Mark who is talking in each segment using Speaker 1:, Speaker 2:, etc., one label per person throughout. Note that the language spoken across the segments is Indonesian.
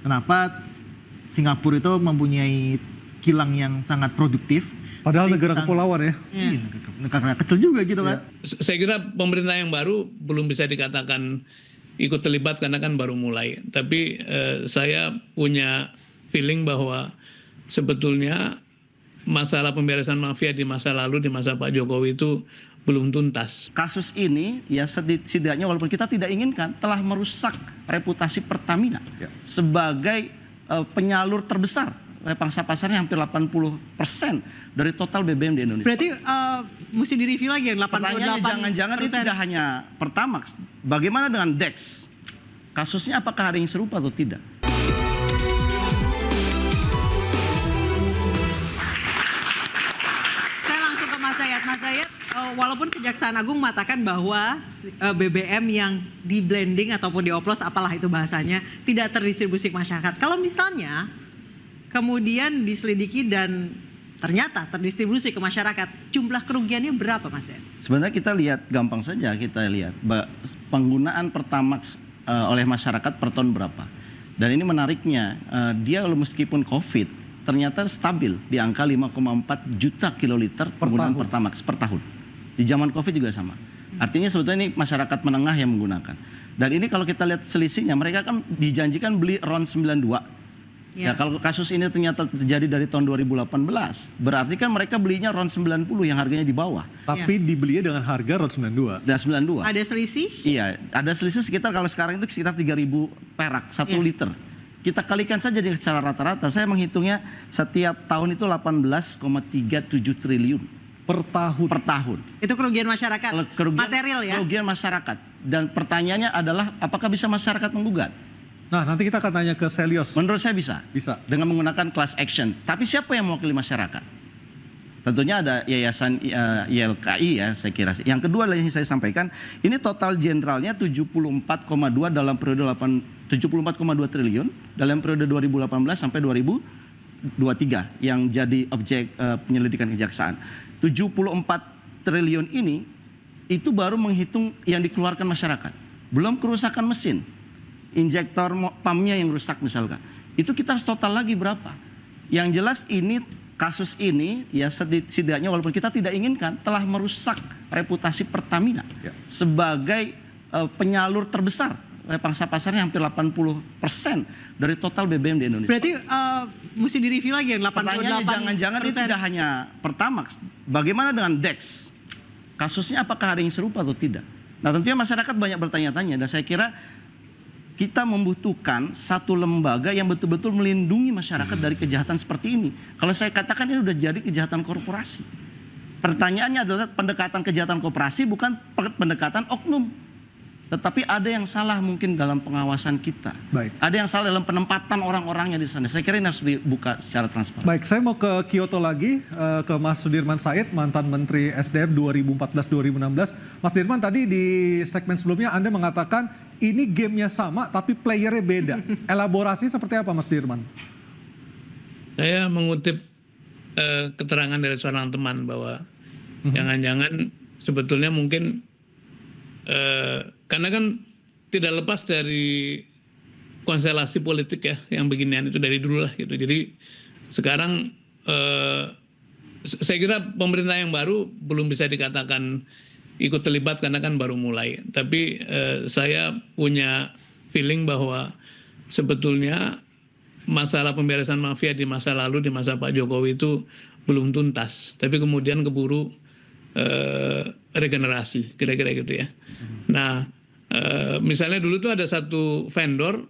Speaker 1: Kenapa Singapura itu mempunyai kilang yang sangat produktif.
Speaker 2: Padahal negara kepulauan ya.
Speaker 1: Iya, negara kecil juga gitu kan.
Speaker 3: Saya kira pemerintah yang baru belum bisa dikatakan ikut terlibat karena kan baru mulai. Tapi saya punya feeling bahwa sebetulnya masalah pemberesan mafia di masa lalu, di masa Pak Jokowi itu belum tuntas.
Speaker 4: Kasus ini ya setidaknya walaupun kita tidak inginkan telah merusak reputasi Pertamina sebagai penyalur terbesar. Pangsa pasarnya hampir 80% dari total BBM di Indonesia.
Speaker 5: Berarti mesti direview lagi yang 88%.
Speaker 4: Pertanyaannya jangan-jangan ini tidak hanya Pertamax. Bagaimana dengan DEX? Kasusnya apakah ada yang serupa atau tidak?
Speaker 5: Saya langsung ke Mas Dayat. Mas Dayat, walaupun Kejaksaan Agung mengatakan bahwa BBM yang di blending ataupun dioplos, apalah itu bahasanya, tidak terdistribusi ke masyarakat. Kalau misalnya kemudian diselidiki dan ternyata terdistribusi ke masyarakat, jumlah kerugiannya berapa, Mas Den?
Speaker 4: Sebenarnya kita lihat, gampang saja kita lihat penggunaan Pertamax oleh masyarakat per ton berapa. Dan ini menariknya, dia meskipun COVID, ternyata stabil di angka 5,4 juta kiloliter penggunaan Pertamax per tahun. Di zaman COVID juga sama. Artinya sebetulnya ini masyarakat menengah yang menggunakan. Dan ini kalau kita lihat selisihnya, mereka kan dijanjikan beli RON 92. Ya, kalau kasus ini ternyata terjadi dari tahun 2018, berarti kan mereka belinya RON 90 yang harganya di bawah.
Speaker 2: Tapi dibelinya dengan harga RON 92.
Speaker 4: Dan 92.
Speaker 5: Ada selisih?
Speaker 4: Iya, ada selisih sekitar kalau sekarang itu sekitar 3.000 perak 1 liter. Kita kalikan saja dengan secara rata-rata. Saya menghitungnya setiap tahun itu 18,37 triliun.
Speaker 2: Per tahun?
Speaker 4: Per tahun.
Speaker 5: Itu kerugian masyarakat? Material ya?
Speaker 4: Kerugian masyarakat. Dan pertanyaannya adalah apakah bisa masyarakat menggugat?
Speaker 2: Nah, nanti kita akan tanya ke Selios.
Speaker 4: Menurut saya bisa.
Speaker 2: Bisa.
Speaker 4: Dengan menggunakan class action. Tapi siapa yang mewakili masyarakat? Tentunya ada yayasan YLKI ya, saya kira. Yang kedua yang saya sampaikan, ini total generalnya 74,2 dalam periode 74,2 triliun dalam periode 2018 sampai 2023 yang jadi objek penyelidikan kejaksaan. 74 triliun ini itu baru menghitung yang dikeluarkan masyarakat. Belum kerusakan mesin. Injektor pumpnya yang rusak misalkan, itu kita harus total lagi berapa? Yang jelas ini kasus ini ya setidaknya walaupun kita tidak inginkan telah merusak reputasi Pertamina sebagai penyalur terbesar. Pangsa pasarnya hampir 80% dari total BBM di Indonesia.
Speaker 5: Berarti mesti direview lagi yang 88%.
Speaker 4: Pertanyaannya jangan-jangan ini tidak hanya Pertamax. Bagaimana dengan DEX? Kasusnya apakah ada yang serupa atau tidak? Nah tentunya masyarakat banyak bertanya-tanya dan saya kira kita membutuhkan satu lembaga yang betul-betul melindungi masyarakat dari kejahatan seperti ini. Kalau saya katakan ini sudah jadi kejahatan korporasi. Pertanyaannya adalah pendekatan kejahatan korporasi bukan pendekatan oknum. Tetapi ada yang salah mungkin dalam pengawasan kita.
Speaker 2: Baik.
Speaker 4: Ada yang salah dalam penempatan orang-orangnya di sana. Saya kira ini harus dibuka secara transparan.
Speaker 2: Baik, saya mau ke Kyoto lagi, ke Mas Sudirman Said, mantan Menteri SDM 2014-2016. Mas Sudirman, tadi di segmen sebelumnya Anda mengatakan ini gamenya sama tapi playernya beda. Elaborasi seperti apa Mas Sudirman?
Speaker 3: Saya mengutip keterangan dari seorang teman bahwa jangan-jangan sebetulnya mungkin karena kan tidak lepas dari konstelasi politik ya yang beginian itu dari dulu lah gitu. Jadi sekarang saya kira pemerintah yang baru belum bisa dikatakan ikut terlibat karena kan baru mulai. Tapi saya punya feeling bahwa sebetulnya masalah pemberesan mafia di masa lalu, di masa Pak Jokowi itu belum tuntas. Tapi kemudian keburu regenerasi, kira-kira gitu ya. Nah, misalnya dulu tuh ada satu vendor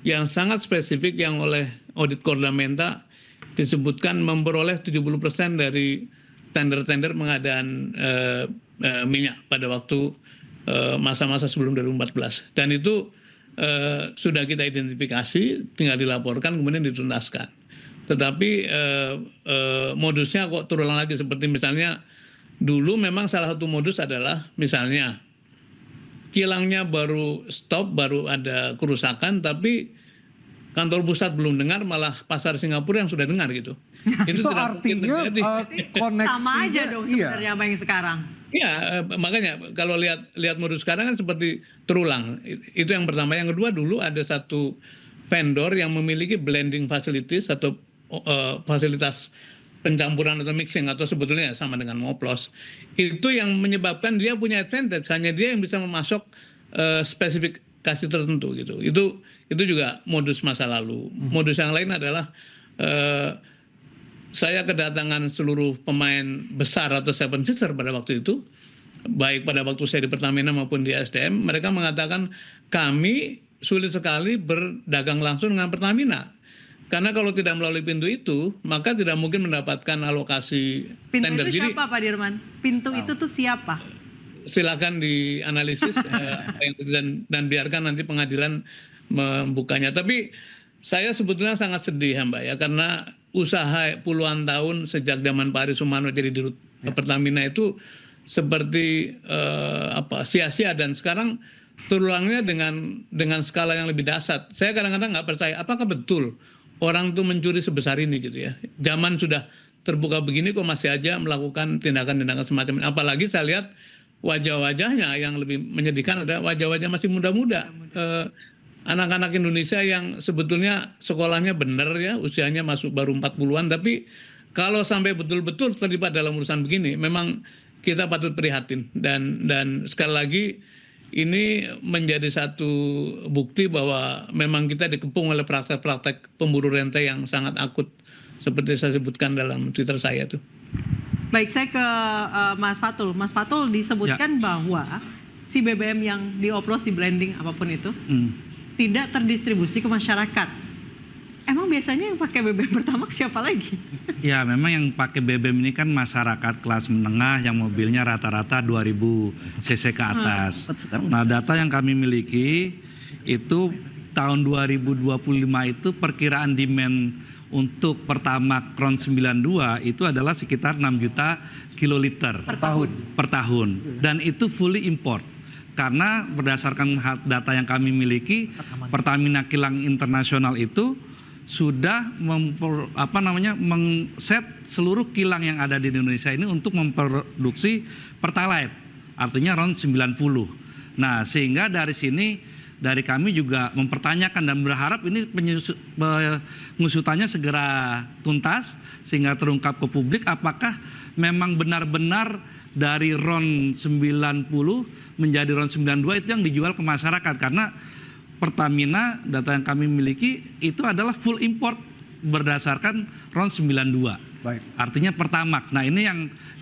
Speaker 3: yang sangat spesifik yang oleh audit Kordamenta disebutkan memperoleh 70% dari tender-tender pengadaan minyak pada waktu masa-masa sebelum 2014. Dan itu sudah kita identifikasi, tinggal dilaporkan kemudian dituntaskan. Tetapi modusnya kok terulang lagi seperti misalnya dulu memang salah satu modus adalah misalnya kilangnya baru stop, baru ada kerusakan, tapi kantor pusat belum dengar, malah pasar Singapura yang sudah dengar gitu.
Speaker 2: Itu artinya koneksinya
Speaker 5: sama aja dong sebenarnya sama yang sekarang.
Speaker 3: Iya, makanya kalau lihat modus sekarang kan seperti terulang. Itu yang pertama. Yang kedua, dulu ada satu vendor yang memiliki blending facilities atau fasilitas pencampuran atau mixing atau sebetulnya sama dengan mengoplos, itu yang menyebabkan dia punya advantage, hanya dia yang bisa memasok spesifikasi tertentu gitu. Itu juga modus masa lalu. Modus yang lain adalah saya kedatangan seluruh pemain besar atau Seven Sisters pada waktu itu, baik pada waktu saya di Pertamina maupun di SDM, mereka mengatakan kami sulit sekali berdagang langsung dengan Pertamina. Karena kalau tidak melalui pintu itu, maka tidak mungkin mendapatkan alokasi
Speaker 5: Pintu
Speaker 3: tender.
Speaker 5: itu siapa Pak Dirman? Pintu itu tuh siapa?
Speaker 3: Silakan dianalisis dan biarkan nanti pengadilan membukanya. Tapi saya sebetulnya sangat sedih ya Mbak ya, karena usaha puluhan tahun sejak zaman Pak Ari Sumarno jadi dirut Pertamina itu seperti sia-sia, dan sekarang terulangnya dengan skala yang lebih dahsyat. Saya kadang-kadang nggak percaya apakah betul orang tuh mencuri sebesar ini gitu ya. Zaman sudah terbuka begini kok masih aja melakukan tindakan-tindakan semacam ini. Apalagi saya lihat wajah-wajahnya yang lebih menyedihkan, ada wajah-wajah masih muda-muda. Anak-anak Indonesia yang sebetulnya sekolahnya benar ya, usianya masuk baru 40-an, tapi kalau sampai betul-betul terlibat dalam urusan begini, memang kita patut prihatin. Dan sekali lagi ini menjadi satu bukti bahwa memang kita dikepung oleh praktek-praktek pemburu rente yang sangat akut, seperti saya sebutkan dalam Twitter saya itu.
Speaker 5: Baik, saya ke Mas Fatul. Mas Fatul, disebutkan bahwa si BBM yang dioplos, di blending apapun itu, tidak terdistribusi ke masyarakat. Emang biasanya yang pakai BBM Pertamax siapa lagi?
Speaker 6: Ya, memang yang pakai BBM ini kan masyarakat kelas menengah yang mobilnya rata-rata 2000 cc ke atas. Nah, data yang kami miliki itu tahun 2025 itu perkiraan demand untuk Pertamax RON 92 itu adalah sekitar 6 juta kiloliter per tahun. Dan itu fully import. Karena berdasarkan data yang kami miliki, Pertamina Kilang Internasional itu sudah mengset seluruh kilang yang ada di Indonesia ini untuk memproduksi Pertalite, artinya RON 90. Nah, sehingga dari sini dari kami juga mempertanyakan dan berharap ini pengusutannya segera tuntas sehingga terungkap ke publik apakah memang benar-benar dari RON 90 menjadi RON 92 itu yang dijual ke masyarakat, karena Pertamina, data yang kami miliki itu adalah full import berdasarkan RON 92.
Speaker 2: Baik.
Speaker 6: Artinya Pertamax. Nah, ini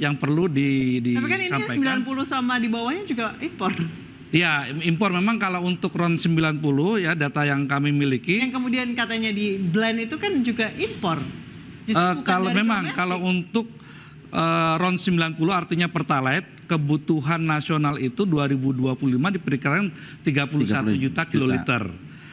Speaker 6: yang perlu disampaikan.
Speaker 5: Tapi kan ini yang 90 sama di bawahnya juga impor.
Speaker 6: Ya, impor memang kalau untuk RON 90 ya data yang kami miliki.
Speaker 5: Yang kemudian katanya di blend itu kan juga impor.
Speaker 6: Kalau memang domestik. Kalau untuk RON 90 artinya Pertalite, kebutuhan nasional itu 2025 diperkirakan 31 juta kiloliter.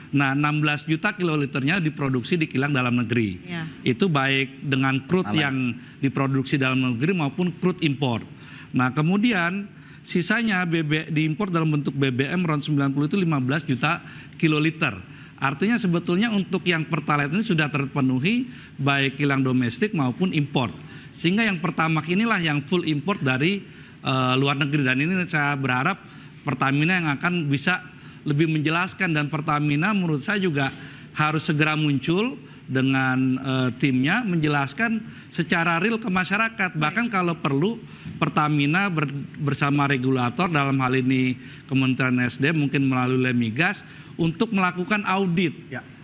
Speaker 6: Nah, 16 juta kiloliternya diproduksi di kilang dalam negeri. Ya. Itu baik dengan crude yang diproduksi dalam negeri maupun crude import. Nah, kemudian sisanya diimpor dalam bentuk BBM RON 90 itu 15 juta kiloliter. Artinya sebetulnya untuk yang Pertalite ini sudah terpenuhi baik kilang domestik maupun import. Sehingga yang Pertamax inilah yang full import dari luar negeri, dan ini saya berharap Pertamina yang akan bisa lebih menjelaskan, dan Pertamina menurut saya juga harus segera muncul dengan timnya menjelaskan secara real ke masyarakat. Bahkan kalau perlu Pertamina bersama regulator, dalam hal ini Kementerian SDM mungkin melalui Lemigas, untuk melakukan audit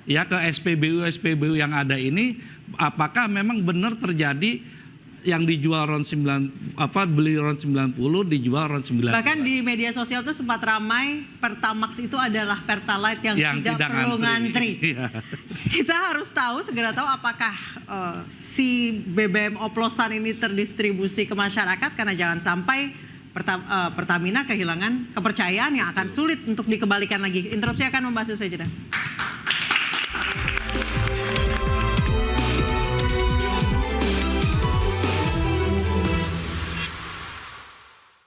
Speaker 6: ya ke SPBU yang ada ini, apakah memang benar terjadi yang dijual RON 90 beli RON 90 dijual RON 90.
Speaker 5: Bahkan di media sosial itu sempat ramai Pertamax itu adalah Pertalite yang tidak perlu ngantri. Kita harus segera tahu apakah si BBM oplosan ini terdistribusi ke masyarakat, karena jangan sampai Pertamina kehilangan kepercayaan yang akan sulit untuk dikembalikan lagi. Interupsi akan membahas usai jeda.